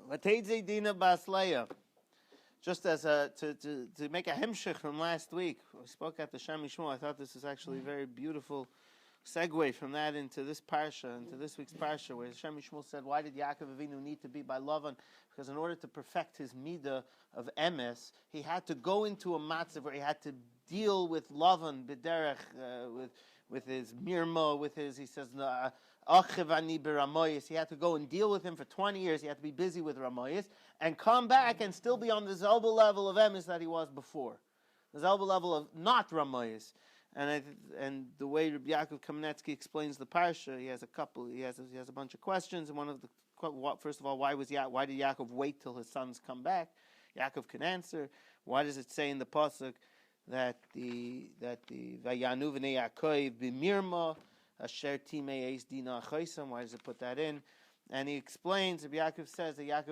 Vateitzei Dina Basleya. Just as to make a hemshich from last week, we spoke at the Shem Yishmo. I thought this is actually a very beautiful segue from that into this parsha, into this week's parsha, where Shem Yishmo said, "Why did Yaakov Avinu need to be by Lavan? Because in order to perfect his midah of emes, he had to go into a matzav where he had to deal with Lavan b'derech, with his mirma, with his, he says, Achiv ani b'ramoyis. He had to go and deal with him for 20 years. He had to be busy with ramoyis and come back and still be on the zelba level of emes that he was before, the zelba level of not ramoyis. And the way Rabbi Yaakov Kamenetsky explains the parsha, he has a bunch of questions. And one of the, first of all, why did Yaakov wait till his sons come back? Yaakov can answer. Why does it say in the pasuk that the Vayanu v'nei Yaakov b'mirma asher timei eis dina achaisam? Why does it put that in? And he explains. Rabbi Yaakov says that Rabbi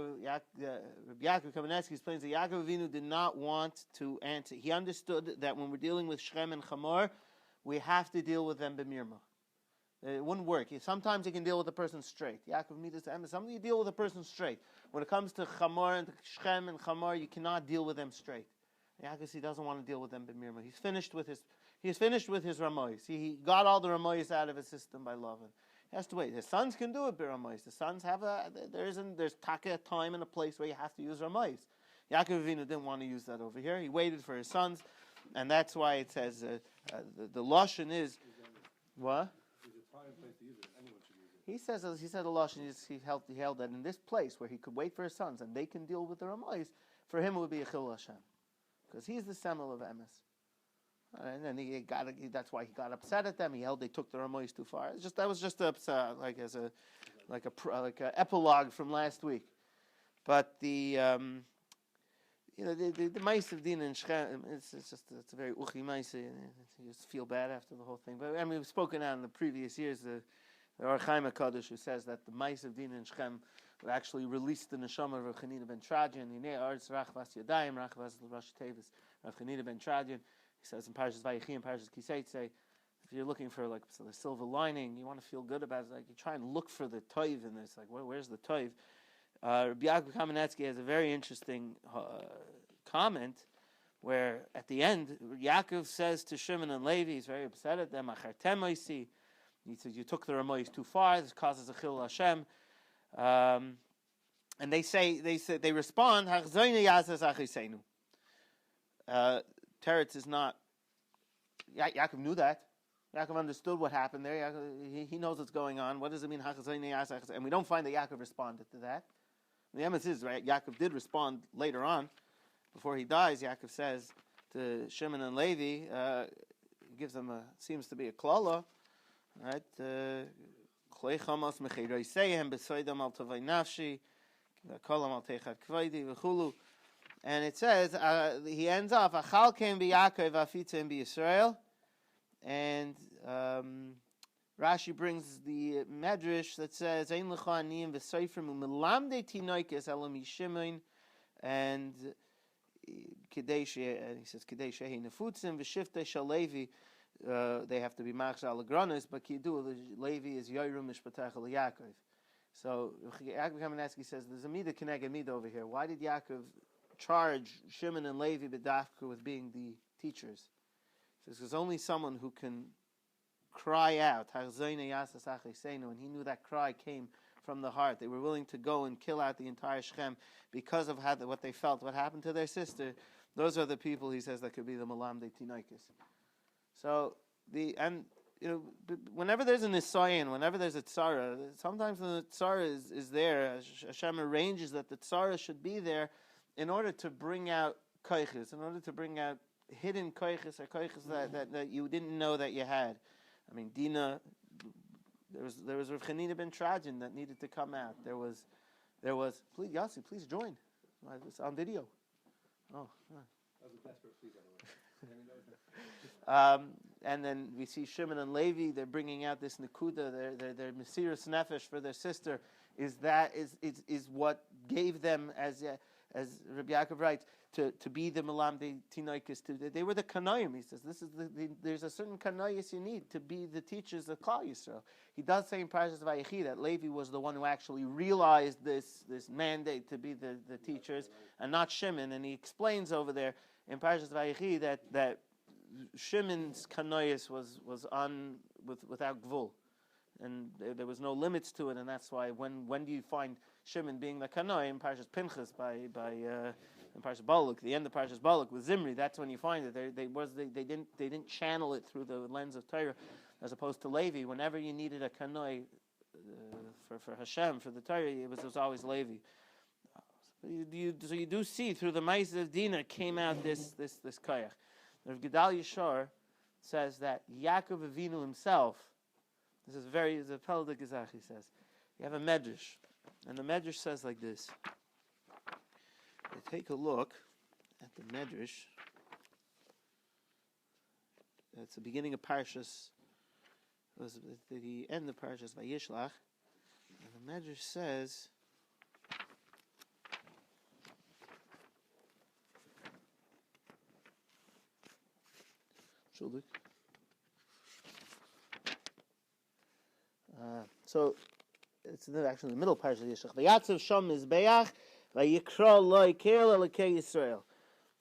Yaakov Kamenetsky explains that Yaakov Avinu did not want to answer. He understood that when we're dealing with Shem and Chamor, we have to deal with them b'mirma. It wouldn't work. Sometimes you can deal with a person straight. Yaakov Midas to Emes. Sometimes you deal with a person straight. When it comes to Chamor and Shem and Chamor, you cannot deal with them straight. Yaakov, he doesn't want to deal with them b'mirma. He's finished with his ramoyis. He got all the ramoyis out of his system by Lavan. He has to wait. His sons can do it b'ramoyis. The sons have there's taka time and a place where you have to use ramoyis. Yaakov Avinu didn't want to use that over here. He waited for his sons, and that's why it says the lashon is what? There's a time and place to use it. Anyone should use it. He said the lashon he held that in this place where he could wait for his sons and they can deal with the ramoyis. For him, it would be a chil Hashem, because he's the semel of emes. And then that's why he got upset at them. He held they took the Ramoyis too far. That was just like a epilogue from last week. But the mice of Dina and Shechem, it's a very uchi mice. You just feel bad after the whole thing. But I mean, we've spoken out in the previous years. The Or Chaim HaKadosh, who says that the mice of Dina and Shechem would actually release the neshama of Chanina ben Tradian. Yinei Arz Rachvas Yadayim Rachvas Rosh Tevis Rav Chanina ben Tradian. He says in Parshas Vayichi and Parshas Kisei, if you're looking for the silver lining, you want to feel good about it, like you try and look for the toiv in this, like where's the toiv? Rabbi Yaakov Kamenetsky has a very interesting comment where at the end, Yaakov says to Shimon and Levi, he's very upset at them, he says, you took the Ramoyis too far, this causes a chil Hashem. And they respond, Teretz is not. Yaakov knew that. Yaakov understood what happened there. He knows what's going on. What does it mean? And we don't find that Yaakov responded to that. The emes is right. Yaakov did respond later on, before he dies. Yaakov says to Shimon and Levi, gives them seems to be a klala, right? Klei chamas mecheiroiseihem besoidam al tovay nafshi, kolam al techad kvaidi v'chulu. And it says, he ends off, Achal came be Yaakov, Afitzim be Yisrael. And Rashi brings the medrash that says, Ein lecha aniyim v'soifrim u'melamdei tinoikes elam yishimin. And he says, Kedei shehi nefutzim v'shiftei shalevi. They have to be machzah alagranis, but Kidu, Levi is Yoirum mishpatach Yaakov. So Yaakov Kamenetsky says, there's a midah keneged midah over here. Why did Yaakov charge Shimon and Levi b'dafka with being the teachers? He says, there's only someone who can cry out, and he knew that cry came from the heart. They were willing to go and kill out the entire Shechem because of what they felt, what happened to their sister. Those are the people, he says, that could be the Malamdei Tinoikis. So, whenever there's an Nisayan, whenever there's a Tzara, sometimes when the Tzara is there, Hashem arranges that the Tzara should be there in order to bring out koiches, in order to bring out hidden koiches or koiches that you didn't know that you had. I mean, Dina, there was Rav Chanina ben Tradian that needed to come out. There was. Please, Yossi, please join. It's on video. Oh. That was a desperate plea, by the way. And then we see Shimon and Levi. They're bringing out this nekuda. Their mesiras nefesh for their sister is what gave them as as Rabbi Yaakov writes, to be the Melamdei Tinoikis. They were the Kanoim. He says there's a certain Kanois you need to be the teachers of Klal Yisrael. He does say in Parshas Vayishlach that Levi was the one who actually realized this mandate to be the teachers, and not Shimon. And he explains over there in Parshas Vayishlach that Shimon's Kanois was without Gvul, and there was no limits to it, and that's why when do you find Shimon being the Kanoi in Parshas Pinchas in Parshas Balak, the end of Parshas Balak with Zimri? That's when you find it. They didn't channel it through the lens of Torah, as opposed to Levi. Whenever you needed a Kanoi for Hashem, for the Torah, it was always Levi. So you do see through the Ma'aseh of Dinah came out this koyach. Rav Gedal Yishar says that Yaakov Avinu himself. This is a Peled Gezach, he says. You have a medrash, and the medrash says like this. Take a look at the medrash. It's the beginning of Parshas. It was the end of Parshas Vayishlach, and the medrash says. So it's actually in the middle part of the Yishlach. Vayatzav sham mizbeach vayikra loy keil elokei Yisrael.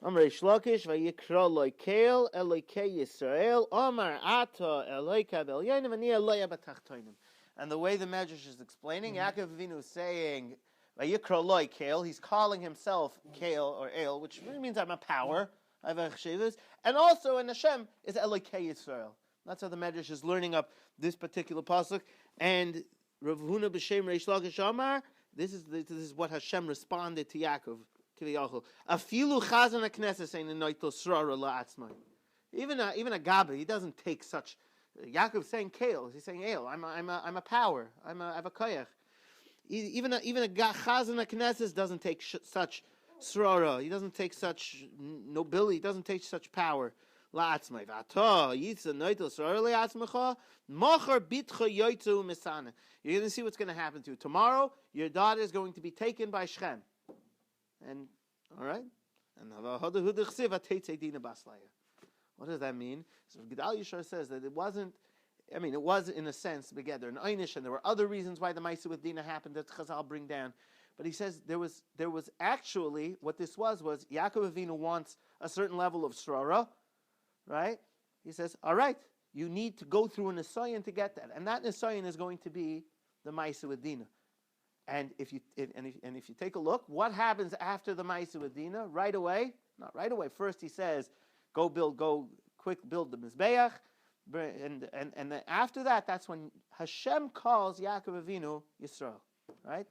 Amar Shlokish vayikra loy keil elokei Yisrael. Amar ata eloka b'elyonim ani eloya b'tachtonim. And the way the Medrash is explaining, Yaakov Avinu is saying vayikra loy keil. He's calling himself keil or el, which really means I'm a power. I have a cheshivas, and also in Hashem is elokei Yisrael. That's how the Medrash is learning up this particular pasuk. And Rav Huna b'shem Reish Lakish Amar, this is what Hashem responded to Yaakov. Afilu chazan hakneses saying noito srara la'atzmai. Even a Gabi, he doesn't take such. Yaakov's saying kale. He's saying el. I'm a power. I have a koyach. Even a chazan hakneses doesn't take such srara. He doesn't take such nobility. He doesn't take such power. La'atzmai. V'ata yitza noito srara la'atzmacha. Machar bitcha yoytzu misana. You're going to see what's going to happen to you. Tomorrow, your daughter is going to be taken by Shechem. And, all right? And what does that mean? So Gedal Yishar says that it wasn't, it was in a sense together an einish, and there were other reasons why the Ma'aseh with Dinah happened that Chazal bring down. But he says there was actually, what this was Yaakov Avinu wants a certain level of srara, right? He says, all right, you need to go through an Nisayan to get that. And that Nisayan is going to be the Ma'aseh with Dinah. And if you take a look, what happens after the Ma'aseh with Dinah? Right away? Not right away. First he says, go quick, build the Mizbeach. And then after that, that's when Hashem calls Yaakov Avinu Yisrael. Right?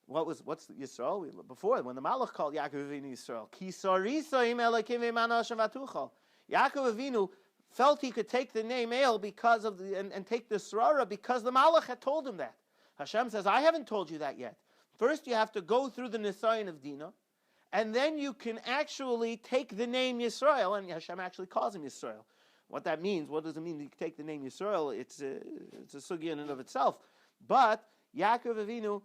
What's Yisrael? Before, when the Malach called Yaakov Avinu Yisrael. Ki sarisaim elokim v'manashim v'tuchal. Yaakov Avinu felt he could take the name El because of and take the Srara because the Malach had told him that. Hashem says, I haven't told you that yet. First you have to go through the Nisayan of Dinah, and then you can actually take the name Yisrael, and Hashem actually calls him Yisrael. What that means, what does it mean to take the name Yisrael? It's a sugya in and of itself. But Yaakov Avinu,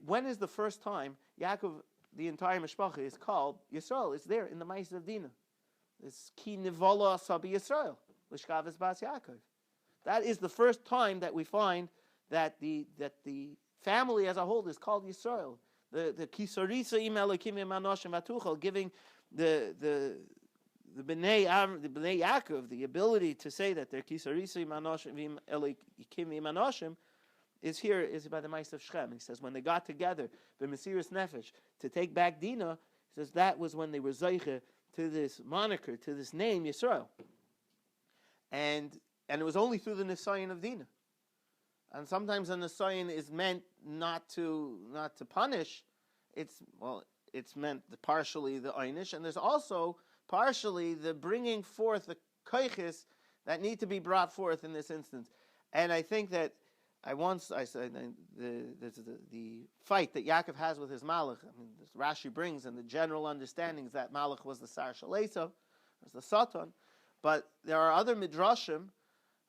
when is the first time Yaakov, the entire Mishpacha, is called Yisrael? It's there in the Ma'aseh of Dinah. It's ki nivola asabi Yisrael, l'shkavis bas Yaakov. That is the first time that we find that the family as a whole is called Yisrael. The kisarisa im elokim v'manoshim v'tuchal, giving the bnei Yaakov the ability to say that they're kisarisa im elokim v'manoshim is by the Ma'aseh of Shechem. He says when they got together the Mesiras Nefesh to take back Dinah, he says that was when they were zeicha to this moniker, to this name, Yisrael. And it was only through the Nisayan of Dinah. And sometimes a Nisayan is meant not to punish. It's meant partially the einish, and there's also partially the bringing forth the koiches that need to be brought forth in this instance. And I think that I said the fight that Yaakov has with his Malach. This Rashi brings, and the general understanding is that Malach was the Sar Shalesa, was the Satan. But there are other midrashim.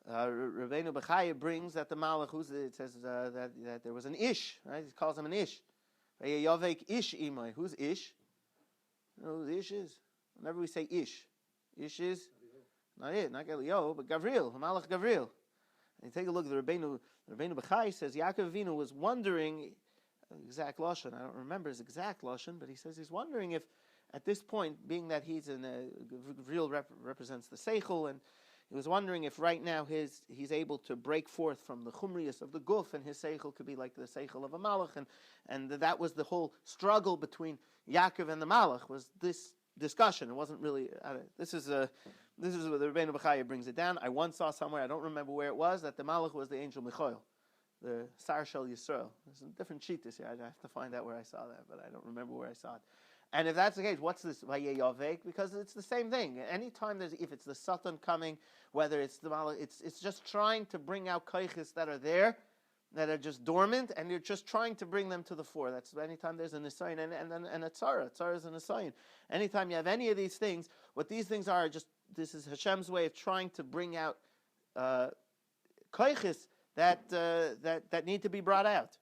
Rabbeinu Bechaya brings that the Malach, it says that there was an Ish, right? He calls him an Ish, Vayayavek ish imay. Who's ish? You know who the ish is? Whenever we say ish is not it, not Elio, but Gabriel, Malach Gabriel. And you take a look at the Rabbeinu Bechai says Yaakov Avinu was wondering, exact lashon, I don't remember his exact lashon, but he says he's wondering if at this point, being that he's in Gabriel represents the Seichel, and he was wondering if right now he's able to break forth from the chumrius of the guf, and his Seichel could be like the Seichel of a Malach, and that was the whole struggle between Yaakov and the Malach, was this discussion. It wasn't really. This is where the Rabbeinu Bechaya brings it down. I once saw somewhere, I don't remember where it was, that the Malach was the angel Michael, the Sar Shel Yisrael. There's a different sheet this year. I have to find out where I saw that, but I don't remember where I saw it. And if that's the case, what's this Vayayavek? Because it's the same thing. Anytime if it's the Satan coming, whether it's the Malach, it's just trying to bring out koiches that are there, that are just dormant, and you're just trying to bring them to the fore. That's anytime there's a nisayon and a tzara. Tzara is a nisayon. Anytime you have any of these things, what these things are just, this is Hashem's way of trying to bring out koiches that need to be brought out.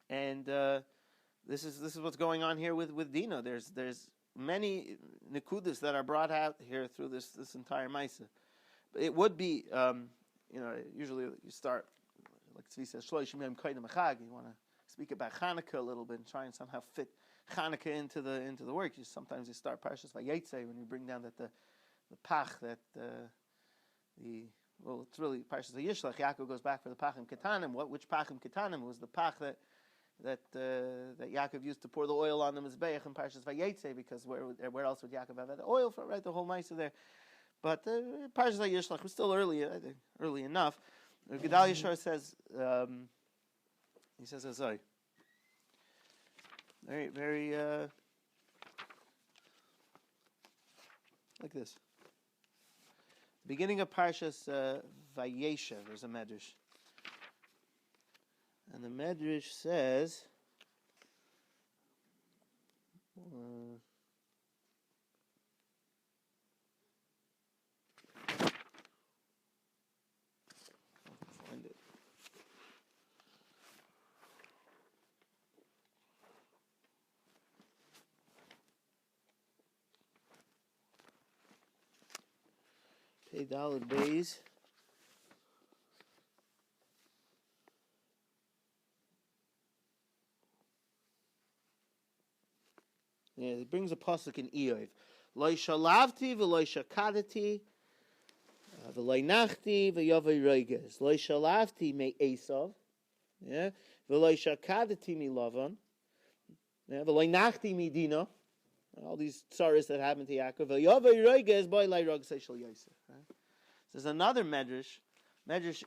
And this is what's going on here with Dina. There's many nekudas that are brought out here through this entire Maisa. It would be, usually you start, like Tzvi says, Shloshim Yom Koydem Chag. You want to speak about Chanukah a little bit and try and somehow fit Chanukah into the work. Sometimes you start Parshas Vayetze when you bring down that the Pach, that it's really Parshas Vayishlach. Yaakov goes back for the Pachim Ketanim. Which Pachim Ketanim was the Pach that Yaakov used to pour the oil on the Mizbeach in Parshas Vayetze, because where else would Yaakov have the oil for? Right, the whole Maisa there. But Parshas Vayishlach was still early, I think, early enough. Gedal Yishar says, he says, Azai. Very, very, like this. Beginning of Parshas Vayeshev, there's a medrash. And the medrash says, find it. Pei Daled Beis. Yeah, it brings a pasuk in Eov. Lo shalavti v'lo shakadati v'lo nachti v'yovei roiges. Lo shalavti me Esav. Yeah, v'lo shakadati me Lavan. Yeah, v'lo nachti me Dina. All these tzaras that happened to Yaakov. V'yovei roiges boy lai rog seishal Yosef. There's another medrash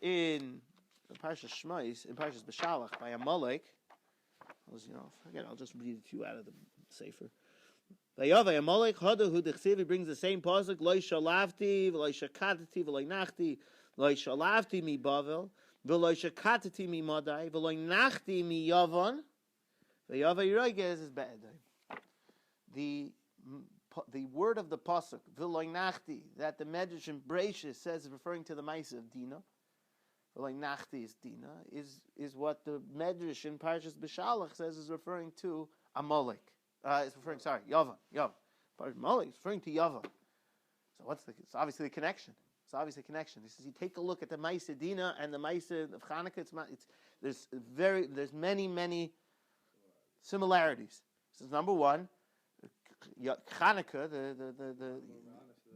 in Parshas Shmos, in Parshas Vayishlach by Amalek. I'll just read it to you out of the Sefer. Vayavay Amalek Hadahu Dechsevi brings the same pasuk. Lo shalavti v'lo shakatati v'lo nachti. Lo shalavti mi Bavel v'lo shakatati mi Madai v'lo nachti mi Yavan. Vayavay Roiges is be'edai. The word of the pasuk v'lo nachti that the Medrash in Breishis says is referring to the Maisa of Dina. V'lo nachti is Dina is what the Medrash in Parshas Vayishlach says is referring to Amalek. It's referring, Yavan. Amalek is referring to Yavan. So it's obviously the connection. He says, you take a look at the Maisa Dina and the Maisa of Chanukah. There's many similarities. This is number one. Chanukah,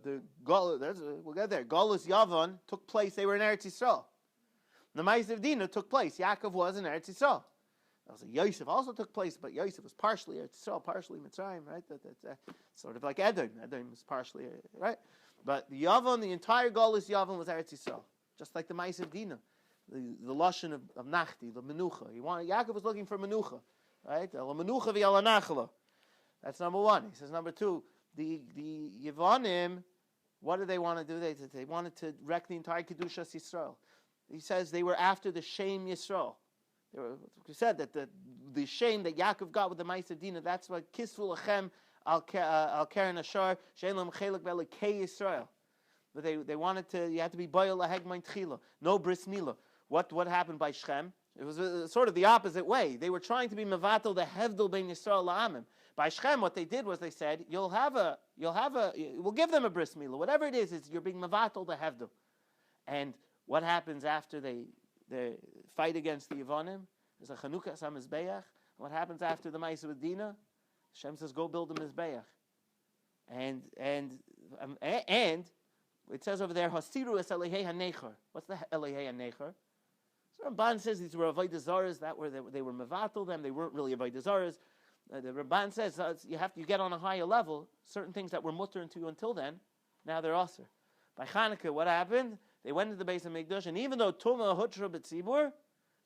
we'll get there. Golus Yavan took place. They were in Eretz Yisrael. The Maisa of Dina took place. Yaakov was in Eretz Yisrael. Yosef also took place, but Yosef was partially Eretz Yisrael, partially Mitzrayim, right? That's sort of like Edom. Edom was partially, right? But the Yavan, the entire Golus Yavan was Eretz Yisrael, just like the Maisa of Dina, the lashon of Nachti, the Menucha. Yaakov was looking for Menucha, right? La Menucha v'Yala Nachala. That's number one. He says number two, the Yavanim, what did they want to do? They wanted to wreck the entire Kedushas Yisrael. He says they were after the Shem Yisrael. We said that the shame that Yaakov got with the Maisa Dina, that's what Kisvu Lachem al Keren Ashar Shein Lam Chelek Be'Elokei Yisrael. But they wanted to. You had to be Bayal Lahegmain Tchila, no Bris Mila. What happened by Shem? It was sort of the opposite way. They were trying to be mevatel the hevdel bein Yisrael la'amim. By Shechem, what they did was they said, we'll give them a bris milah. Whatever it is you're being mevatel the hevdel. And what happens after they fight against the Yevonim? There's a Chanukah Samizbeach. What happens after the Ma'aseh with Dinah? Hashem says, go build a Mizbeach. And it says over there, Hasiru es Elihei HaNecher. What's the Elihei HaNecher? So Ramban says these were Avodah Zaras, they were mevatel them, they weren't really Avodah Zaras. The Ramban says you get on a higher level, certain things that were mutter to you until then, now they're aser. By Chanukah, what happened? They went to the base of Mikdash, and even though Tumah Hutra B'tzibur,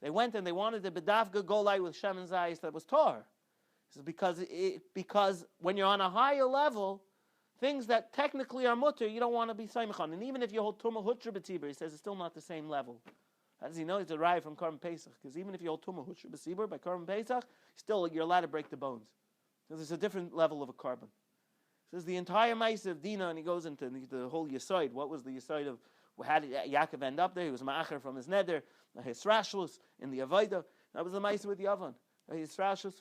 they went and they wanted the Bedavga Golai with Shem and Zayis that was Tar. This is because when you're on a higher level, things that technically are mutter, you don't want to be Saimach on. And even if you hold Tumah Hutra B'tzibur, he says it's still not the same level. How does he know? It's derived from Karm Pesach. Because even if you hold Tumah Hutra B'tzibur by Karm Pesach, still you're allowed to break the bones. So there's a different level of a carbon. This is the entire Ma'aseh of Dinah, and he goes into the whole Yesod. What was the Yesod of, how did Yaakov end up there? He was Ma'acher from his neder, his Rashlos in the Avodah. That was the Ma'aseh with Yavan. His Rashlos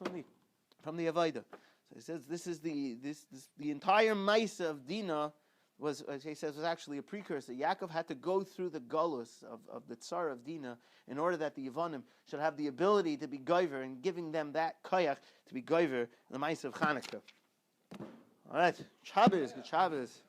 from the Avodah. So he says this is the entire Ma'aseh of Dinah was, as he says, was actually a precursor. Yaakov had to go through the Golus of the Tsar of Dinah in order that the Yevonim should have the ability to be Goiver, and giving them that koyach to be Goiver in the Ma'aseh of Chanukah. All right, Shabbos, good Shabbos.